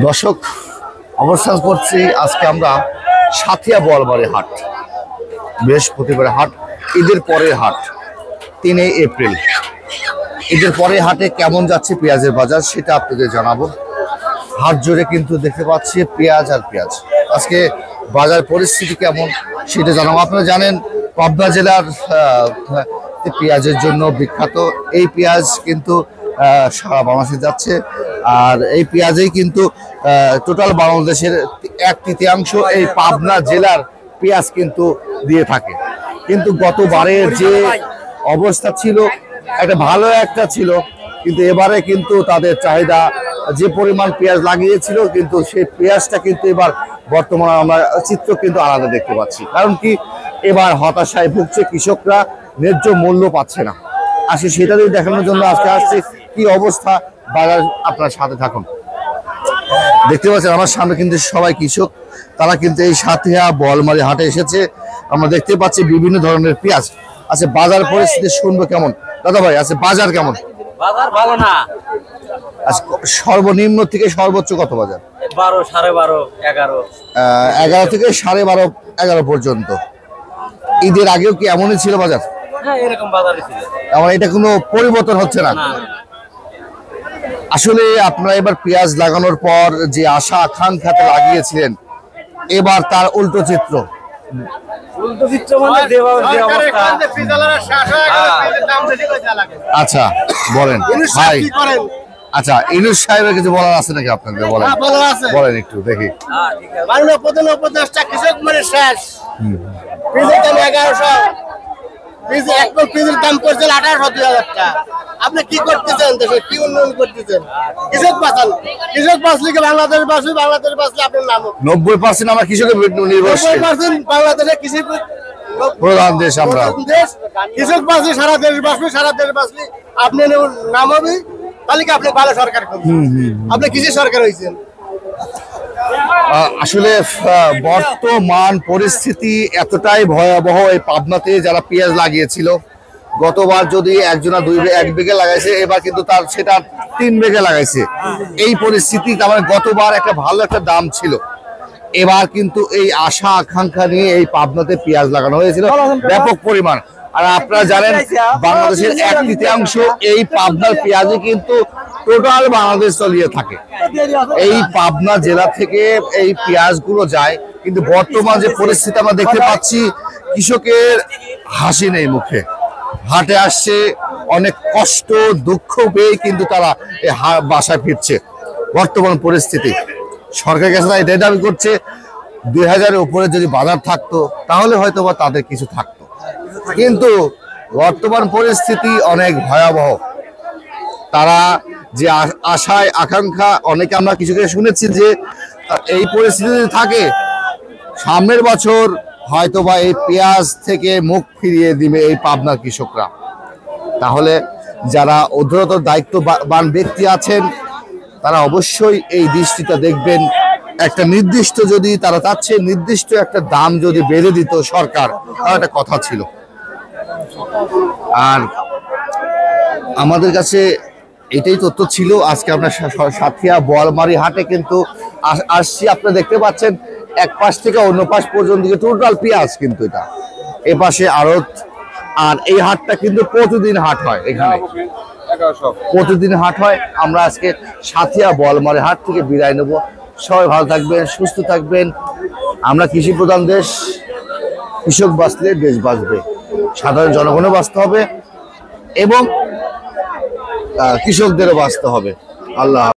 দর্শক অবস্থান করছি আজকে আমরা সাথিয়া বোয়ালমারী হাট, বৃহস্পতিবার হাট, ঈদের পরের হাট 3 এপ্রিল। ঈদের পরে হাটে কেমন যাচ্ছে পেঁয়াজের বাজার সেটা আপনাদের জানাবো। হাট জুড়ে কিন্তু দেখতে পাচ্ছি পেঁয়াজ আর পেঁয়াজ। আজকে বাজার পরিস্থিতি কেমন সেটা জানাবো। আপনারা জানেন পাবনা জেলার পেঁয়াজের জন্য বিখ্যাত। এই পেঁয়াজ কিন্তু সারা বাংলাদেশে যাচ্ছে, আর এই পেঁয়াজেই কিন্তু টোটাল বাংলাদেশের 1/3 এই পাবনা জেলার পেঁয়াজ কিন্তু দিয়ে থাকে। কিন্তু গতবারের যে অবস্থা ছিল একটা ভালো একটা ছিল, কিন্তু এবারে কিন্তু তাদের চাহিদা যে পরিমাণ পেঁয়াজ লাগিয়েছিল কিন্তু সেই পেঁয়াজটা কিন্তু এবার বর্তমানে আমরা চিত্র কিন্তু আলাদা দেখতে পাচ্ছি। কারণ কি, এবার হতাশায় ভুগছে কৃষকরা, ন্যায্য মূল্য পাচ্ছে না। আসলে সেটা যদি দেখানোর জন্য আজকে আসছি কি অবস্থা বাজার, আপনার সাথে থাকুন। দেখতে পাচ্ছেন আমার সামনে কিন্তু সবাই কৃষক, তারা কিন্তু এই সাথিয়া বোয়ালমারী হাটে এসেছে। আমরা দেখতে পাচ্ছি বিভিন্ন ধরনের পেঁয়াজ। আচ্ছা, বাজার পরিস্থিতি শুনবো কেমন দাদা ভাই? আচ্ছা, বাজার কেমন? বাজার ভালো না। আচ্ছা, সর্বনিম্ন থেকে সর্বোচ্চ কত বাজার? 12, 12.5, 11। 11 থেকে 12.5, 11 পর্যন্ত। ঈদের আগেও কি এমনই ছিল বাজার? হ্যাঁ, এরকম বাজারই ছিল। আমার এটা কোনো পরিবর্তন হচ্ছে না। আসলে আপনারা এবার পেঁয়াজ লাগানোর পর যে আশা আকাঙ্ক্ষাতে লাগিয়েছিলেন, এবার তার উল্টো চিত্র। আচ্ছা বলেন ভাই। আচ্ছা, ইউনুস সাহেবের কিছু বলার আছে নাকি আপনাদের? বলেন, বলেন একটু দেখি। আপনি কি করতেছেন? দেশে কি উন্নয়ন করতেছেন? কৃষক বাঁচান, কৃষক বাঁচলে বাংলাদেশ বাঁচবে, বাংলাদেশ বাঁচলে আপনার নাম। 90% আমরা কৃষকের নির্ভরশীল। 90% বাংলাদেশে কৃষি প্রধান দেশ আমরা। কৃষক বাঁচলে সারা দেশ বাঁচবে, সারা দেশ বাঁচলে আপনার নাম হবে। তাহলে কি আপনি ভালো সরকার করবেন? আপনি কৃষি সরকার হয়েছেন। আসলে বর্তমান পরিস্থিতি এতটাই ভয়াবহ। এই পাবনাতে যারা পেঁয়াজ লাগিয়েছিল, গতবার যদি একজনা 1 বিঘে লাগাইছে, এবার কিন্তু তার সেটা 3 বিঘে লাগাইছে। এই পরিস্থিতি, তার মানে গতবার একটা ভালো একটা দাম ছিল, এবার কিন্তু এই আশা আকাঙ্ক্ষা নিয়ে এই পাবনাতে পেঁয়াজ লাগানো হয়েছিল ব্যাপক পরিমাণ। আর আপনারা জানেন বাংলাদেশের 1/3 এই পাবনার পেঁয়াজে কিন্তু টোটাল বাংলাদেশ চলিয়ে থাকে। এই পাবনা জেলা থেকে এই পেঁয়াজগুলো যায়, কিন্তু বর্তমান যে পরিস্থিতি আমরা দেখতে পাচ্ছি, কৃষকের হাসি নেই মুখে। হাটে আসছে অনেক কষ্ট দুঃখ পেয়ে কিন্তু তারা বাসায় ফিরছে। বর্তমান পরিস্থিতি সরকারের কাছে এটাই দাবি করছে, 2000-এর উপরে যদি বাজার থাকতো তাহলে হয়তো বা তাদের কিছু থাকতো, কিন্তু বর্তমান পরিস্থিতি অনেক ভয়াবহ। তারা যে আশায় আকাঙ্ক্ষা, অনেকে আমরা কৃষকের শুনেছি যে এই পরিস্থিতি থাকে সামনের বছর হয়তো বা এই পেঁয়াজ থেকে মুখ ফিরিয়ে দিবে এই পাবনার কৃষকরা। তাহলে যারা ঊর্ধ্বতন দায়িত্ববান ব্যক্তি আছেন তারা অবশ্যই এই দৃষ্টিটা দেখবেন। একটা নির্দিষ্ট, যদি তারা চাচ্ছে নির্দিষ্ট একটা দাম যদি বেঁধে দিত সরকার, তার একটা কথা ছিল। আর আমাদের কাছে এটাই তথ্য ছিল। আজকে আমরা সাথিয়া বোয়ালমারী হাটে কিন্তু আসছি। আপনারা দেখতে পাচ্ছেন এক পাশ থেকে অন্য পাশ পর্যন্ত টোটাল পেঁয়াজ কিন্তু এটা। এ পাশে আড়ত, আর এই হাটটা কিন্তু প্রতিদিন হাট হয়, এখানে প্রতিদিন হাট হয়। আমরা আজকে সাথিয়া বোয়ালমারী হাট থেকে বিদায় নেব। সবাই ভালো থাকবেন, সুস্থ থাকবেন। আমরা কৃষি প্রধান দেশ, কৃষক বাঁচলে দেশ বাঁচবে, সাধারণ জনগণও বাঁচতে হবে এবং কৃষকদেরও বাঁচতে হবে। আল্লাহ।